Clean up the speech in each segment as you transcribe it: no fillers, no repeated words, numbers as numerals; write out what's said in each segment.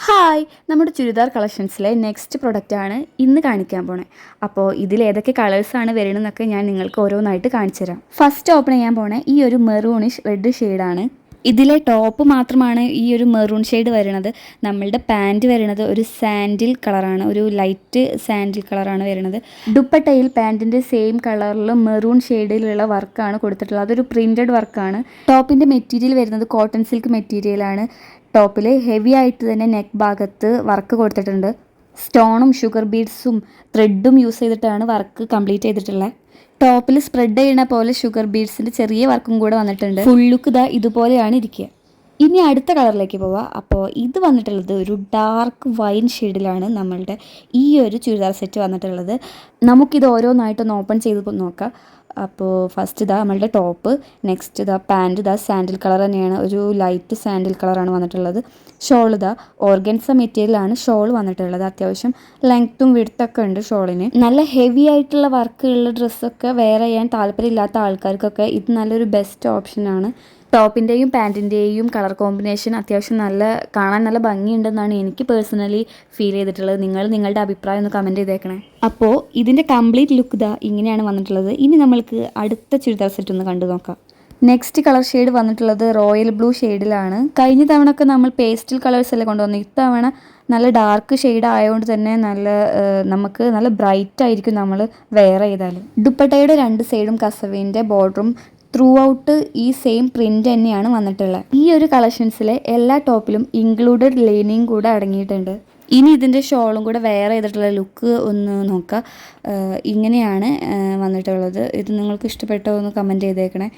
Hi, നമ്മുടെ churidar കളക്ഷൻസിലെ next പ്രൊഡക്റ്റാണ് ഇന്ന് കാണിക്കാൻ പോണേ. അപ്പോൾ ഇതിൽ ഏതൊക്കെ കളേഴ്സാണ് വരുന്നതെന്നൊക്കെ ഞാൻ നിങ്ങൾക്ക് ഓരോന്നായിട്ട് കാണിച്ചു തരാം. ഫസ്റ്റ് ഓപ്പൺ ചെയ്യാൻ പോണേ ഈ ഒരു മെറൂണിഷ് റെഡ് ഷെയ്ഡാണ്. ഇതിലെ ടോപ്പ് മാത്രമാണ് ഈ ഒരു മെറൂൺ ഷെയ്ഡ് വരുന്നത്. നമ്മളുടെ പാൻറ്റ് വരുന്നത് ഒരു സാൻഡിൽ കളറാണ്, ഒരു ലൈറ്റ് സാൻഡിൽ കളറാണ് വരുന്നത്. ദുപ്പട്ടയിൽ പാൻറ്റിൻ്റെ സെയിം കളറിൽ മെറൂൺ ഷെയ്ഡിലുള്ള വർക്കാണ് കൊടുത്തിട്ടുള്ളത്. അതൊരു പ്രിൻറ്റഡ് വർക്കാണ്. ടോപ്പിൻ്റെ മെറ്റീരിയൽ വരുന്നത് കോട്ടൺ സിൽക്ക് മെറ്റീരിയലാണ്. ടോപ്പിൽ ഹെവി ആയിട്ട് തന്നെ നെക്ക് ഭാഗത്ത് വർക്ക് കൊടുത്തിട്ടുണ്ട്. സ്റ്റോണും ഷുഗർ ബീഡ്സും ത്രെഡും യൂസ് ചെയ്തിട്ടാണ് വർക്ക് കംപ്ലീറ്റ് ചെയ്തിട്ടുള്ളത്. ടോപ്പിൽ സ്പ്രെഡ് ചെയ്യുന്ന പോലെ ഷുഗർ ബീഡ്സിൻ്റെ ചെറിയ വർക്കും കൂടെ വന്നിട്ടുണ്ട്. ഫുൾ ലുക്ക് ഇതാ ഇതുപോലെയാണ് ഇരിക്കുക. ഇനി അടുത്ത കളറിലേക്ക് പോവാം. അപ്പോൾ ഇത് വന്നിട്ടുള്ളത് ഒരു ഡാർക്ക് വൈൻ ഷെയ്ഡിലാണ് നമ്മളുടെ ഈ ഒരു ചുരിദാർ സെറ്റ് വന്നിട്ടുള്ളത്. നമുക്കിത് ഓരോന്നായിട്ടൊന്ന് ഓപ്പൺ ചെയ്ത് നോക്കാം. അപ്പോൾ ഫസ്റ്റ് ഇതാ നമ്മളുടെ ടോപ്പ്, നെക്സ്റ്റ് ഇതാ പാൻറ്റ്, ഇതാ സാൻഡിൽ കളർ തന്നെയാണ്, ഒരു ലൈറ്റ് സാൻഡിൽ കളറാണ് വന്നിട്ടുള്ളത്. ഷോൾ ഇതാ ഓർഗൻസ മെറ്റീരിയലാണ് ഷോൾ വന്നിട്ടുള്ളത്. അത്യാവശ്യം ലെങ്ത്തും വിഡ്ത്തൊക്കെ ഉണ്ട് ഷോളിന്. നല്ല ഹെവി ആയിട്ടുള്ള വർക്കുള്ള ഡ്രസ്സൊക്കെ വെയർ ചെയ്യാൻ താല്പര്യമില്ലാത്ത ആൾക്കാർക്കൊക്കെ ഇത് നല്ലൊരു ബെസ്റ്റ് ഓപ്ഷനാണ്. ടോപ്പിൻ്റെയും പാൻറ്റിൻ്റെയും കളർ കോമ്പിനേഷൻ അത്യാവശ്യം കാണാൻ നല്ല ഭംഗിയുണ്ടെന്നാണ് എനിക്ക് പേഴ്സണലി ഫീൽ ചെയ്തിട്ടുള്ളത്. നിങ്ങളുടെ അഭിപ്രായം ഒന്ന് കമൻറ്റ് ചെയ്തേക്കണേ. അപ്പോൾ ഇതിൻ്റെ കംപ്ലീറ്റ് ലുക്ക് ഇതാ ഇങ്ങനെയാണ് വന്നിട്ടുള്ളത്. ഇനി നമ്മൾക്ക് അടുത്ത ചുരിദാർ സെറ്റ് ഒന്ന് കണ്ടു നോക്കാം. നെക്സ്റ്റ് കളർ ഷെയ്ഡ് വന്നിട്ടുള്ളത് റോയൽ ബ്ലൂ ഷെയ്ഡിലാണ്. കഴിഞ്ഞ തവണ ഒക്കെ നമ്മൾ പേസ്റ്റൽ കളേഴ്സ് അല്ലേ കൊണ്ടുവന്നു. ഇത്തവണ നല്ല ഡാർക്ക് ഷെയ്ഡ് ആയതുകൊണ്ട് തന്നെ നമുക്ക് നല്ല ബ്രൈറ്റ് ആയിരിക്കും നമ്മൾ വെയർ ചെയ്താലും. ദുപ്പട്ടയുടെ രണ്ട് സൈഡും കസവിൻ്റെ ബോർഡറും ത്രൂ ഔട്ട് ഈ സെയിം പ്രിൻ്റ് തന്നെയാണ് വന്നിട്ടുള്ളത്. ഈ ഒരു കളക്ഷൻസിലെ എല്ലാ ടോപ്പിലും ഇൻക്ലൂഡഡ് ലൈനിങ് കൂടെ അടങ്ങിയിട്ടുണ്ട്. ഇനി ഇതിൻ്റെ ഷോളും കൂടെ വെയർ ചെയ്തിട്ടുള്ള ലുക്ക് ഒന്ന് നോക്കാം. ഇങ്ങനെയാണ് വന്നിട്ടുള്ളത്. ഇത് നിങ്ങൾക്ക് ഇഷ്ടപ്പെട്ടോ എന്ന് കമൻറ്റ് ചെയ്തേക്കണേ.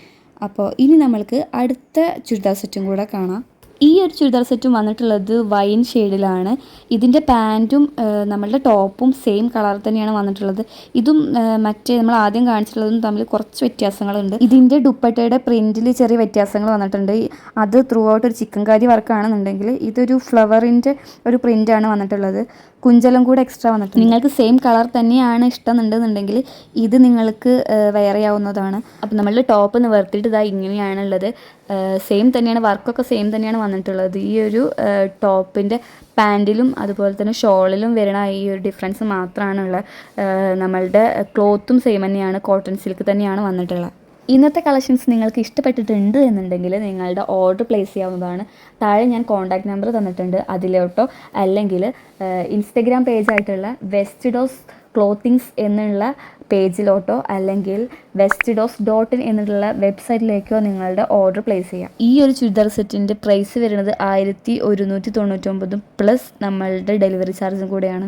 അപ്പോൾ ഇനി നമ്മൾക്ക് അടുത്ത ചുരിദാർ സെറ്റും കൂടെ കാണാം. ഈ ഒരു ചുരിദാർ സെറ്റും വന്നിട്ടുള്ളത് വൈൻ ഷെയ്ഡിലാണ്. ഇതിൻ്റെ പാൻറ്റും നമ്മളുടെ ടോപ്പും സെയിം കളർ തന്നെയാണ് വന്നിട്ടുള്ളത്. ഇതും മറ്റേ നമ്മൾ ആദ്യം കാണിച്ചിട്ടുള്ളതും തമ്മിൽ കുറച്ച് വ്യത്യാസങ്ങളുണ്ട്. ഇതിൻ്റെ ദുപ്പട്ടയുടെ പ്രിൻറ്റിൽ ചെറിയ വ്യത്യാസങ്ങൾ വന്നിട്ടുണ്ട്. അത് ത്രൂ ഔട്ട് ഒരു ചിക്കൻ കാരി വർക്കാണെന്നുണ്ടെങ്കിൽ ഇതൊരു ഫ്ലവറിൻ്റെ ഒരു പ്രിൻ്റാണ് വന്നിട്ടുള്ളത്. കുഞ്ചലം കൂടെ എക്സ്ട്രാ വന്നിട്ടുണ്ട്. നിങ്ങൾക്ക് സെയിം കളർ തന്നെയാണ് ഇഷ്ടമെന്നുണ്ടെന്നുണ്ടെങ്കിൽ ഇത് നിങ്ങൾക്ക് വെയർ ചെയ്യാവുന്നതാണ്. അപ്പോൾ നമ്മളുടെ ടോപ്പ് നിവർത്തിയിട്ട് ഇതാ ഇങ്ങനെയാണുള്ളത്. സെയിം തന്നെയാണ്, വർക്കൊക്കെ സെയിം തന്നെയാണ് വന്നിട്ടുള്ളത്. ഈ ഒരു ടോപ്പിൻ്റെ പാൻറ്റിലും അതുപോലെ തന്നെ ഷോളിലും വരുന്ന ഈ ഒരു ഡിഫറൻസ് മാത്രമാണുള്ളത്. നമ്മളുടെ ക്ലോത്തും സെയിം തന്നെയാണ്, കോട്ടൺ സിൽക്ക് തന്നെയാണ് വന്നിട്ടുള്ളത്. ഇന്നത്തെ കളക്ഷൻസ് നിങ്ങൾക്ക് ഇഷ്ടപ്പെട്ടിട്ടുണ്ട് എന്നുണ്ടെങ്കിൽ നിങ്ങളുടെ ഓർഡർ പ്ലേസ് ചെയ്യാവുന്നതാണ്. താഴെ ഞാൻ കോൺടാക്റ്റ് നമ്പർ തന്നിട്ടുണ്ട്. അതിലോട്ടോ അല്ലെങ്കിൽ ഇൻസ്റ്റഗ്രാം പേജായിട്ടുള്ള വെസ്റ്റ്ഡോസ് ക്ലോത്തിങ്സ് എന്നുള്ള പേജിലോട്ടോ അല്ലെങ്കിൽ westdos.in എന്നുള്ള വെബ്സൈറ്റിലേക്കോ നിങ്ങളുടെ ഓർഡർ പ്ലേസ് ചെയ്യാം. ഈ ഒരു ചുരിദാർ സെറ്റിൻ്റെ പ്രൈസ് വരുന്നത് 1199 പ്ലസ് നമ്മളുടെ ഡെലിവറി ചാർജും കൂടെയാണ്.